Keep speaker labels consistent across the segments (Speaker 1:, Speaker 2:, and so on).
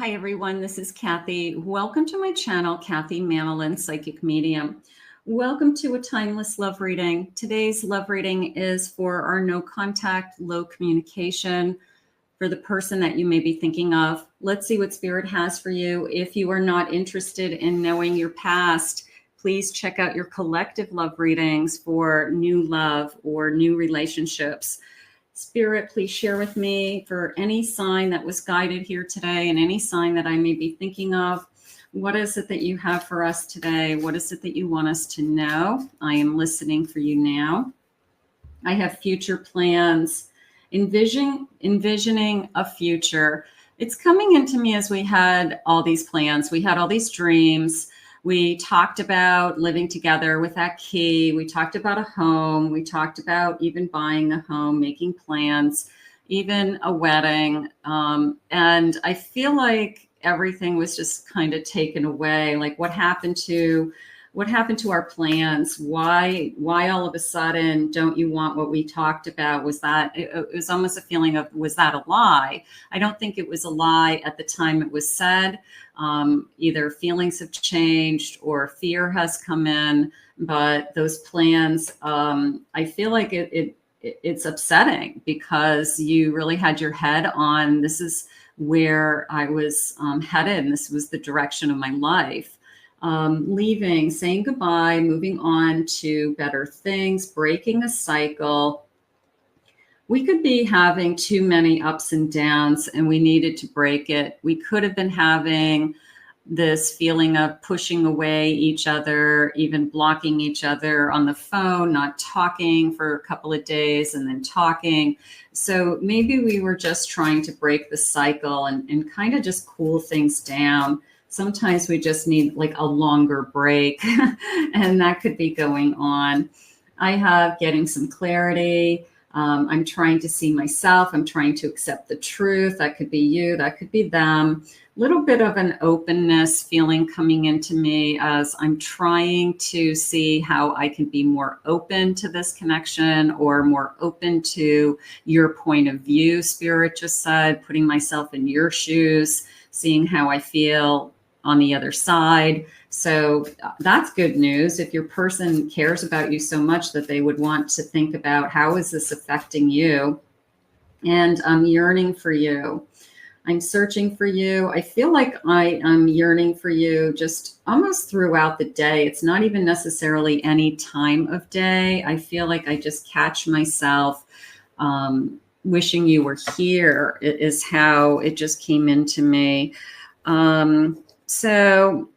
Speaker 1: Hi, everyone. This is Kathy. Welcome to my channel, Kathy Manolin, Psychic Medium. Welcome to a timeless love reading. Today's love reading is for our no contact, low communication, for the person that you may be thinking of. Let's see what Spirit has for you. If you are not interested in knowing your past, please check out your collective love readings for new love or new relationships. Spirit, please share with me for any sign that was guided here today and any sign that I may be thinking of. What is it that you have for us today? What is it that you want us to know? I am listening for you now. I have future plans, envisioning a future. It's coming into me as we had all these plans. We had all these dreams. We talked about living together with that key. We talked about a home. We talked about even buying a home, making plans, even a wedding. And I feel like everything was just kind of taken away. Like what happened to our plans? Why all of a sudden don't you want what we talked about? Was that, it was almost a feeling of, was that a lie? I don't think it was a lie at the time it was said. Either feelings have changed or fear has come in, but those plans, I feel like it's upsetting because you really had your head on, this is where I was headed, and this was the direction of my life. Leaving, saying goodbye, moving on to better things, breaking a cycle. We could be having too many ups and downs and we needed to break it. We could have been having this feeling of pushing away each other, even blocking each other on the phone, not talking for a couple of days and then talking. So maybe we were just trying to break the cycle and kind of just cool things down. Sometimes we just need like a longer break and that could be going on. I have getting some clarity. I'm trying to see myself. I'm trying to accept the truth. That could be you. That could be them. Little bit of an openness feeling coming into me as I'm trying to see how I can be more open to this connection or more open to your point of view. Spirit just said, putting myself in your shoes, seeing how I feel on the other side. So that's good news. If your person cares about you so much that they would want to think about how is this affecting you? And I'm yearning for you. I'm searching for you. I feel like I am yearning for you just almost throughout the day. It's not even necessarily any time of day. I feel like I just catch myself wishing you were here. It is how it just came into me. So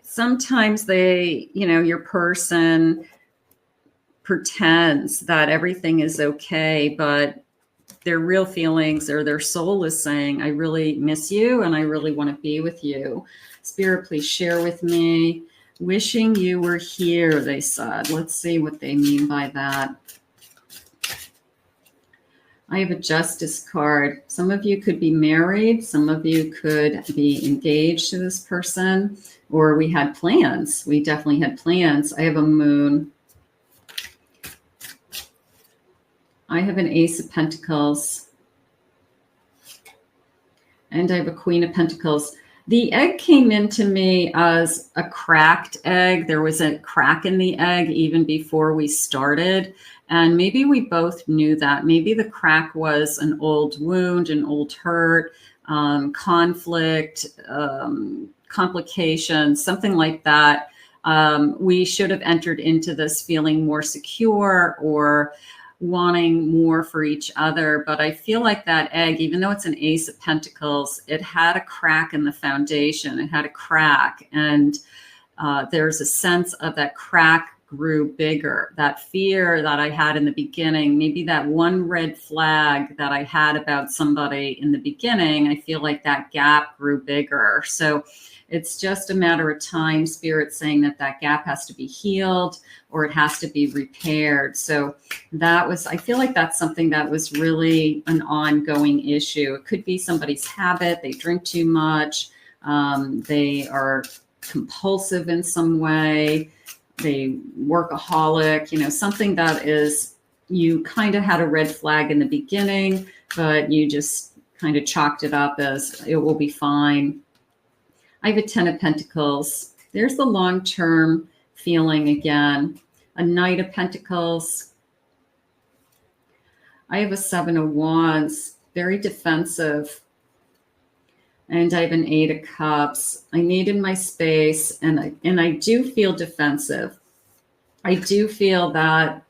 Speaker 1: sometimes your person pretends that everything is okay, but their real feelings or their soul is saying, I really miss you and I really want to be with you. Spirit, please share with me. Wishing you were here, they said. Let's see what they mean by that. I have a Justice card. Some of you could be married. Some of you could be engaged to this person, or we had plans. We definitely had plans. I have a Moon. I have an Ace of Pentacles. And I have a Queen of Pentacles. The egg came into me as a cracked egg. There was a crack in the egg even before we started. And maybe we both knew that. Maybe the crack was an old wound, an old hurt, conflict, complications, something like that. We should have entered into this feeling more secure or wanting more for each other. But I feel like that egg, even though it's an Ace of Pentacles, it had a crack in the foundation. It had a crack. And there's a sense of that crack grew bigger. That fear that I had in the beginning, maybe that one red flag that I had about somebody in the beginning, I feel like that gap grew bigger. So it's just a matter of time. Spirit saying that that gap has to be healed or it has to be repaired. So I feel like that's something that was really an ongoing issue. It could be somebody's habit. They drink too much. They are compulsive in some way. They workaholic, something that is, you kind of had a red flag in the beginning, but you just kind of chalked it up as it will be fine. I have a 10 of Pentacles. There's the long-term feeling again. A Knight of Pentacles. I have a 7 of Wands, very defensive. And I have an 8 of Cups. I needed my space, and I do feel defensive. I do feel that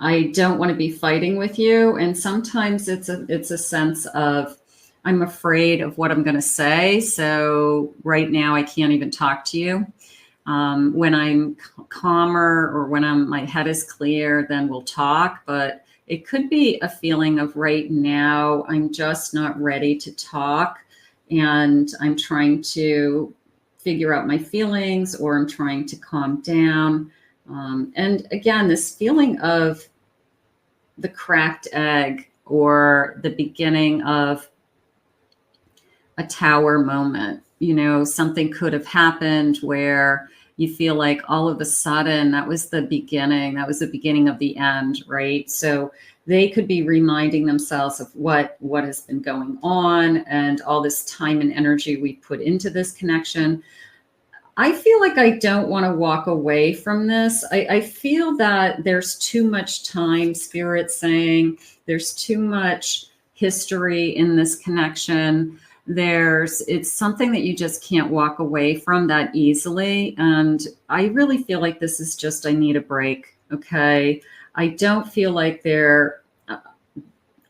Speaker 1: I don't want to be fighting with you. And sometimes it's a sense of I'm afraid of what I'm going to say. So right now I can't even talk to you. When I'm calmer or when my head is clear, then we'll talk. But it could be a feeling of right now, I'm just not ready to talk. And I'm trying to figure out my feelings, or I'm trying to calm down. And again, this feeling of the cracked egg, or the beginning of a tower moment. You know, something could have happened where you feel like all of a sudden that was the beginning. That was the beginning of the end, right? So they could be reminding themselves of what has been going on and all this time and energy we put into this connection. I feel like I don't want to walk away from this. I feel that there's too much time, Spirit saying there's too much history in this connection. It's something that you just can't walk away from that easily. And I really feel like this is just, I need a break. Okay. I don't feel like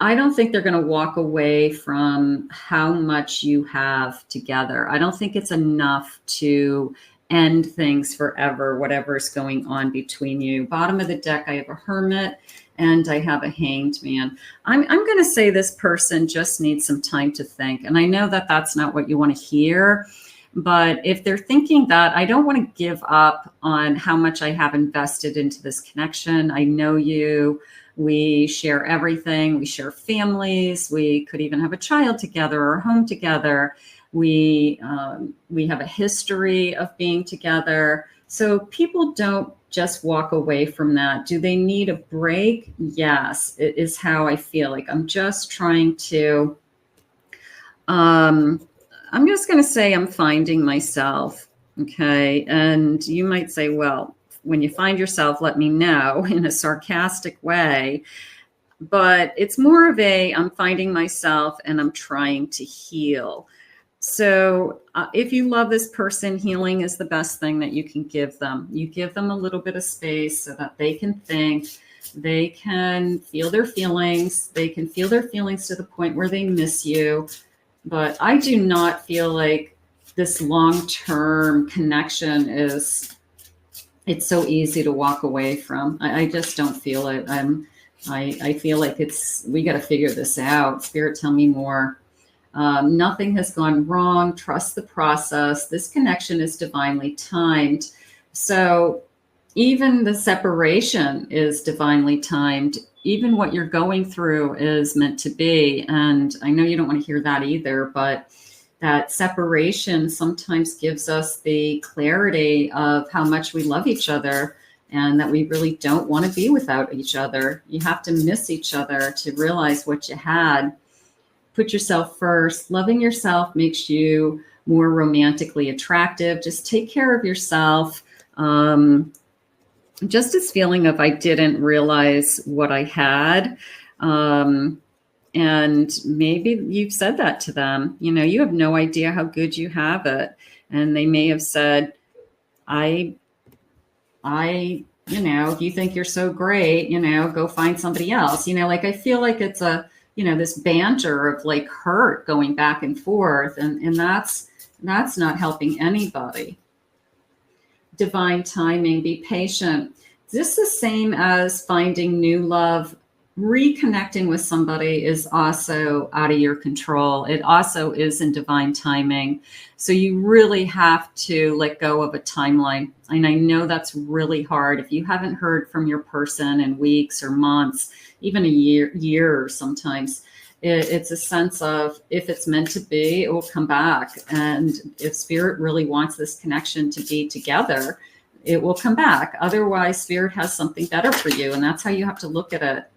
Speaker 1: I don't think they're going to walk away from how much you have together. I don't think it's enough to end things forever, whatever's going on between you. Bottom of the deck, I have a Hermit and I have a Hanged Man. I'm going to say this person just needs some time to think. And I know that that's not what you want to hear. But if they're thinking that, I don't want to give up on how much I have invested into this connection. I know you. We share everything. We share families. We could even have a child together or a home together. We have a history of being together. So people don't just walk away from that. Do they need a break? Yes, it is how I feel. Like I'm just trying to, I'm just going to say I'm finding myself. Okay. And you might say, well, when you find yourself, let me know, in a sarcastic way. But it's more of I'm finding myself and I'm trying to heal. So if you love this person, healing is the best thing that you can give them. You give them a little bit of space so that they can think, they can feel their feelings. They can feel their feelings to the point where they miss you. But I do not feel like this long-term connection it's so easy to walk away from. I just don't feel it. I feel like we got to figure this out. Spirit, tell me more. Nothing has gone wrong. Trust the process. This connection is divinely timed. So even the separation is divinely timed. Even what you're going through is meant to be. And I know you don't want to hear that either, but that separation sometimes gives us the clarity of how much we love each other and that we really don't want to be without each other. You have to miss each other to realize what you had. Put yourself first. Loving yourself makes you more romantically attractive. Just take care of yourself. Just this feeling of I didn't realize what I had. And maybe you've said that to them. You know, you have no idea how good you have it. And they may have said, if you think you're so great, go find somebody else. Like I feel like it's this banter of like hurt going back and forth. And that's not helping anybody. Divine timing, be patient. This is the same as finding new love. Reconnecting with somebody is also out of your control. It also is in divine timing. So you really have to let go of a timeline. And I know that's really hard. If you haven't heard from your person in weeks or months, even a year sometimes, it's a sense of if it's meant to be, it will come back. And if Spirit really wants this connection to be together, it will come back. Otherwise, Spirit has something better for you. And that's how you have to look at it.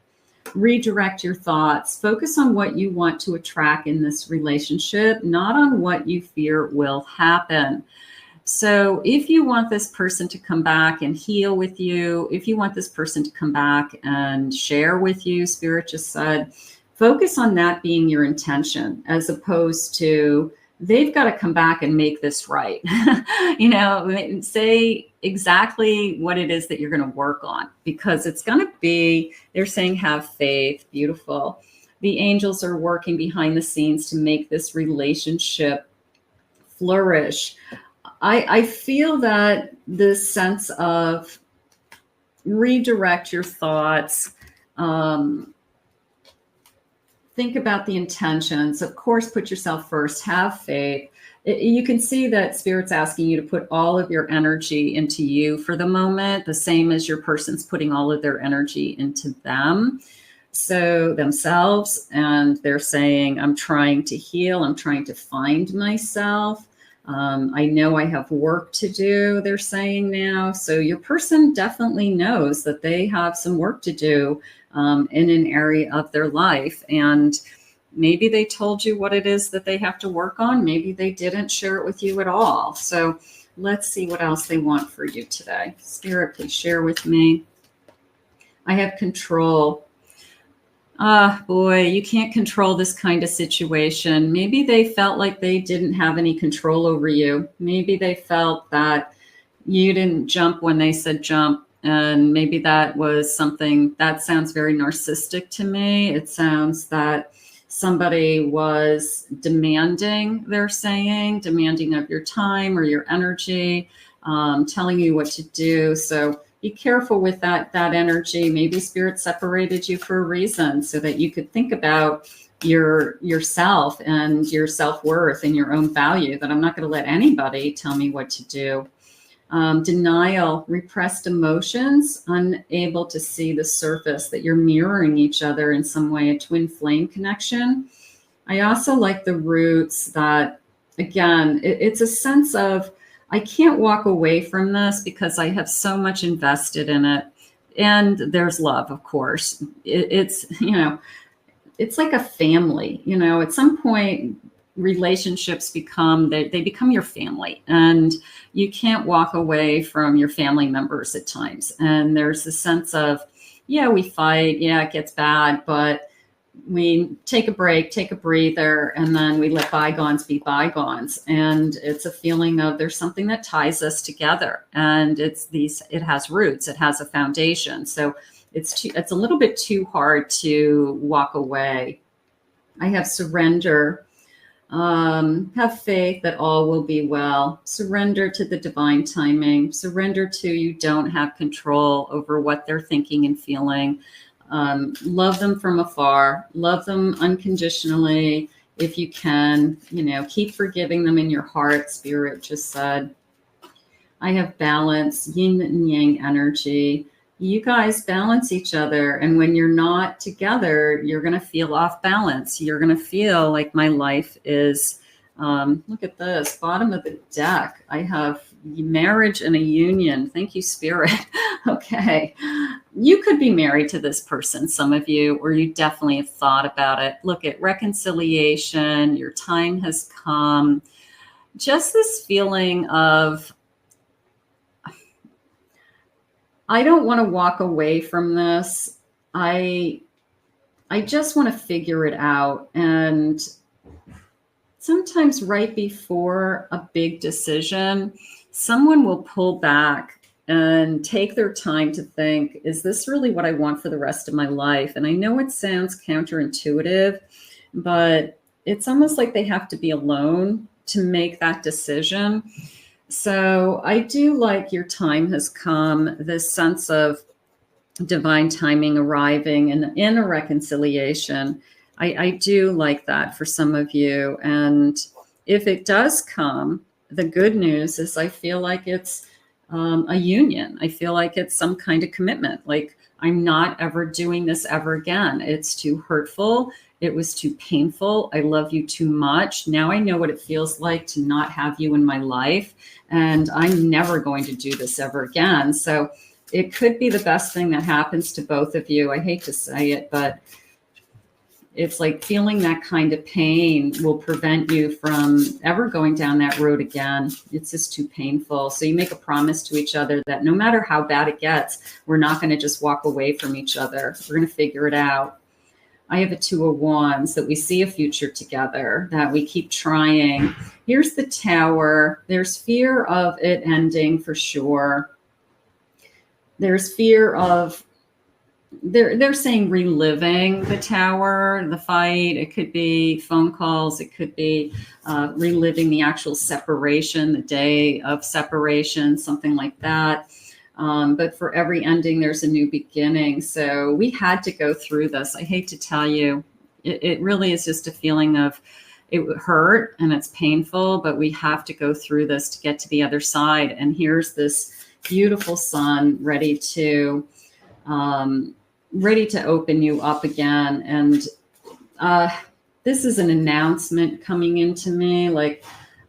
Speaker 1: redirect your thoughts. Focus on what you want to attract in this relationship, not on what you fear will happen. So if you want this person to come back and heal with you, if you want this person to come back and share with you, Spirit just said, focus on that being your intention, as opposed to they've got to come back and make this right. Say exactly what it is that you're going to work on, because it's going to be, they're saying, have faith. Beautiful. The angels are working behind the scenes to make this relationship flourish. I feel that this sense of redirect your thoughts, think about the intentions, of course, put yourself first, have faith. You can see that Spirit's asking you to put all of your energy into you for the moment, the same as your person's putting all of their energy into themselves. And they're saying, I'm trying to heal. I'm trying to find myself. I know I have work to do, they're saying now. So your person definitely knows that they have some work to do in an area of their life. And maybe they told you what it is that they have to work on. Maybe they didn't share it with you at all. So let's see what else they want for you today. Spirit, please share with me. I have control. Boy, you can't control this kind of situation. Maybe they felt like they didn't have any control over you. Maybe they felt that you didn't jump when they said jump. And maybe that was something that sounds very narcissistic to me. It sounds that somebody was demanding, they're saying, demanding of your time or your energy, telling you what to do. So be careful with that energy. Maybe Spirit separated you for a reason, so that you could think about yourself and your self-worth and your own value, that I'm not going to let anybody tell me what to do. Denial, repressed emotions, unable to see the surface, that you're mirroring each other in some way, a twin flame connection. I also like the roots that, again, it's a sense of, I can't walk away from this because I have so much invested in it. And there's love, of course. It's like a family, at some point, relationships become, they become your family, and you can't walk away from your family members at times. And there's a sense of, yeah, we fight. Yeah, it gets bad, but we take a break, take a breather, and then we let bygones be bygones. And it's a feeling of, there's something that ties us together, and it has roots, it has a foundation. So it's a little bit too hard to walk away. I have surrender. Have faith that all will be well. Surrender to the divine timing. Surrender to, you don't have control over what they're thinking and feeling. Love them from afar. Love them unconditionally if you can. Keep forgiving them in your heart. Spirit just said, I have balance, yin and yang energy. You guys balance each other. And when you're not together, you're going to feel off balance. You're going to feel like my life is, look at this, bottom of the deck. I have marriage and a union. Thank you, Spirit. Okay. You could be married to this person, some of you, or you definitely have thought about it. Look at reconciliation. Your time has come. Just this feeling of, I don't want to walk away from this. I just want to figure it out. And sometimes right before a big decision, someone will pull back and take their time to think, is this really what I want for the rest of my life? And I know it sounds counterintuitive, but it's almost like they have to be alone to make that decision. So I do like your time has come, this sense of divine timing arriving in a reconciliation. I do like that for some of you. And if it does come, the good news is I feel like it's a union. I feel like it's some kind of commitment. Like, I'm not ever doing this ever again. It's too hurtful. It was too painful. I love you too much. Now I know what it feels like to not have you in my life. And I'm never going to do this ever again. So it could be the best thing that happens to both of you. I hate to say it, but it's like feeling that kind of pain will prevent you from ever going down that road again. It's just too painful. So you make a promise to each other that no matter how bad it gets, we're not going to just walk away from each other. We're going to figure it out. I have a 2 of Wands, that we see a future together, that we keep trying. Here's the Tower. There's fear of it ending for sure. There's fear of, they're saying reliving the Tower, the fight. It could be phone calls. It could be reliving the actual separation, the day of separation, something like that. But for every ending, there's a new beginning. So we had to go through this. I hate to tell you, it really is just a feeling of it would hurt and it's painful, but we have to go through this to get to the other side. And here's this beautiful sun ready to open you up again. And this is an announcement coming into me. Like,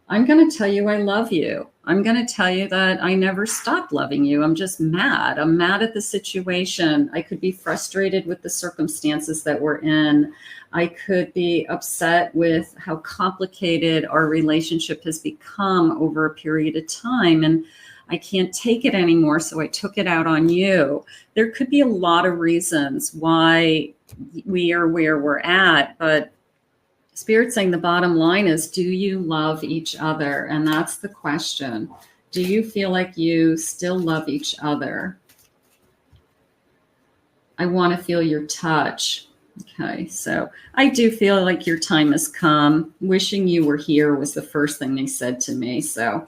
Speaker 1: I'm going to tell you I love you. I'm going to tell you that I never stopped loving you. I'm just mad. I'm mad at the situation. I could be frustrated with the circumstances that we're in. I could be upset with how complicated our relationship has become over a period of time. And I can't take it anymore, so I took it out on you. There could be a lot of reasons why we are where we're at, but Spirit's saying the bottom line is, do you love each other? And that's the question. Do you feel like you still love each other? I want to feel your touch. Okay, so I do feel like your time has come. Wishing you were here was the first thing they said to me. So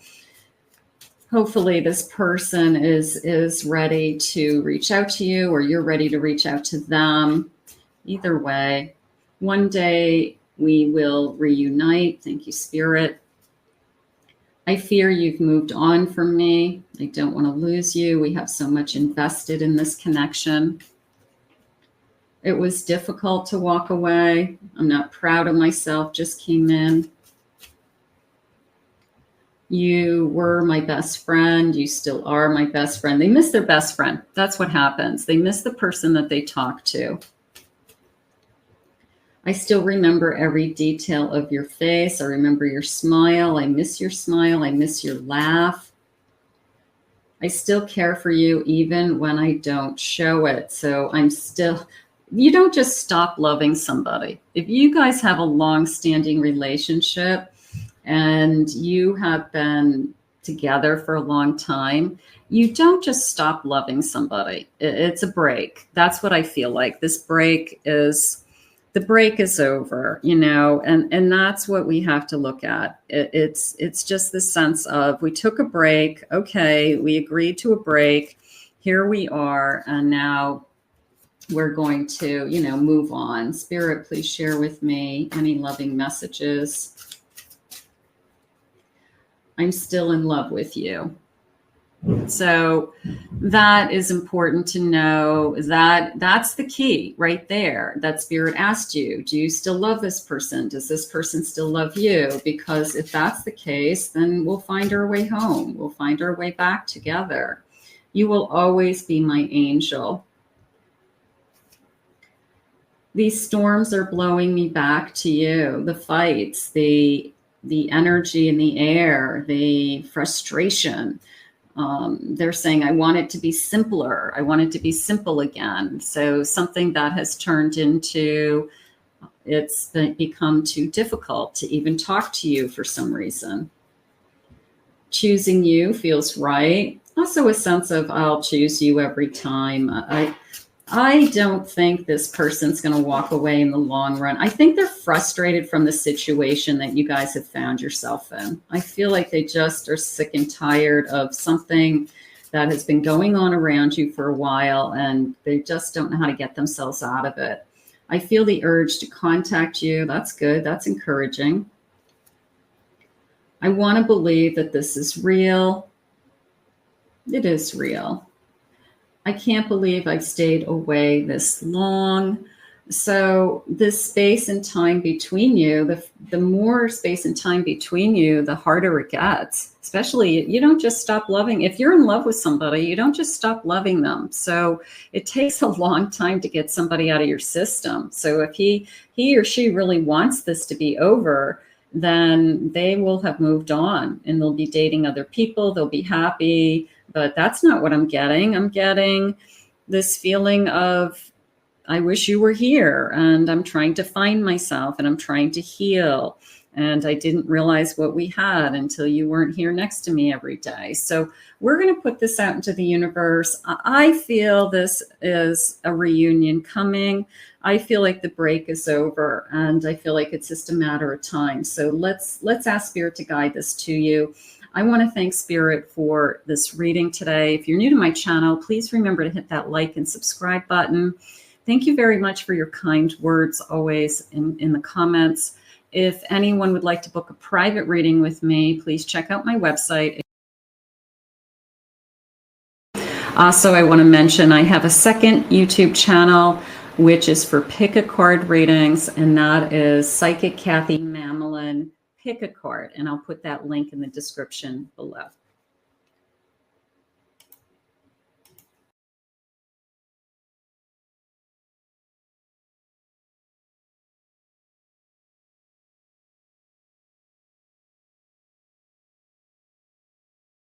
Speaker 1: hopefully this person is ready to reach out to you, or you're ready to reach out to them. Either way, one day we will reunite. Thank you, Spirit. I fear you've moved on from me. I don't want to lose you. We have so much invested in this connection. It was difficult to walk away. I'm not proud of myself, just came in. You were my best friend. You still are my best friend. They miss their best friend. That's what happens. They miss the person that they talk to. I still remember every detail of your face. I remember your smile. I miss your smile. I miss your laugh. I still care for you even when I don't show it. So you don't just stop loving somebody. If you guys have a long-standing relationship and you have been together for a long time, you don't just stop loving somebody. It's a break. That's what I feel like. This break is... the break is over, and that's what we have to look at. It's just the sense of, we took a break. Okay, we agreed to a break. Here we are. And now we're going to, move on. Spirit, please share with me any loving messages. I'm still in love with you. So that is important to know. That's the key right there, that Spirit asked you. Do you still love this person? Does this person still love you? Because if that's the case, then we'll find our way home. We'll find our way back together. You will always be my angel. These storms are blowing me back to you. The fights, the energy in the air, the frustration. They're saying, I want it to be simpler. I want it to be simple again. So something that has turned into, it's become too difficult to even talk to you for some reason. Choosing you feels right. Also a sense of, I'll choose you every time. I don't think this person's going to walk away in the long run. I think they're frustrated from the situation that you guys have found yourself in. I feel like they just are sick and tired of something that has been going on around you for a while, and they just don't know how to get themselves out of it. I feel the urge to contact you. That's good. That's encouraging. I want to believe that this is real. It is real. I can't believe I've stayed away this long. So this space and time between you, the more space and time between you, the harder it gets. Especially, you don't just stop loving. If you're in love with somebody, you don't just stop loving them. So it takes a long time to get somebody out of your system. So if he or she really wants this to be over, then they will have moved on and they'll be dating other people. They'll be happy. But that's not what I'm getting. I'm getting this feeling of, I wish you were here, and I'm trying to find myself, and I'm trying to heal. And I didn't realize what we had until you weren't here next to me every day. So we're going to put this out into the universe. I feel this is a reunion coming. I feel like the break is over, and I feel like it's just a matter of time. So let's ask Spirit to guide this to you. I want to thank Spirit for this reading today. If you're new to my channel, please remember to hit that like and subscribe button. Thank you very much for your kind words always in the comments. If anyone would like to book a private reading with me, please check out my website. Also, I want to mention I have a second YouTube channel, which is for pick a card readings, and that is Psychic Kathy Mamelin Pick a Card. And I'll put that link in the description below.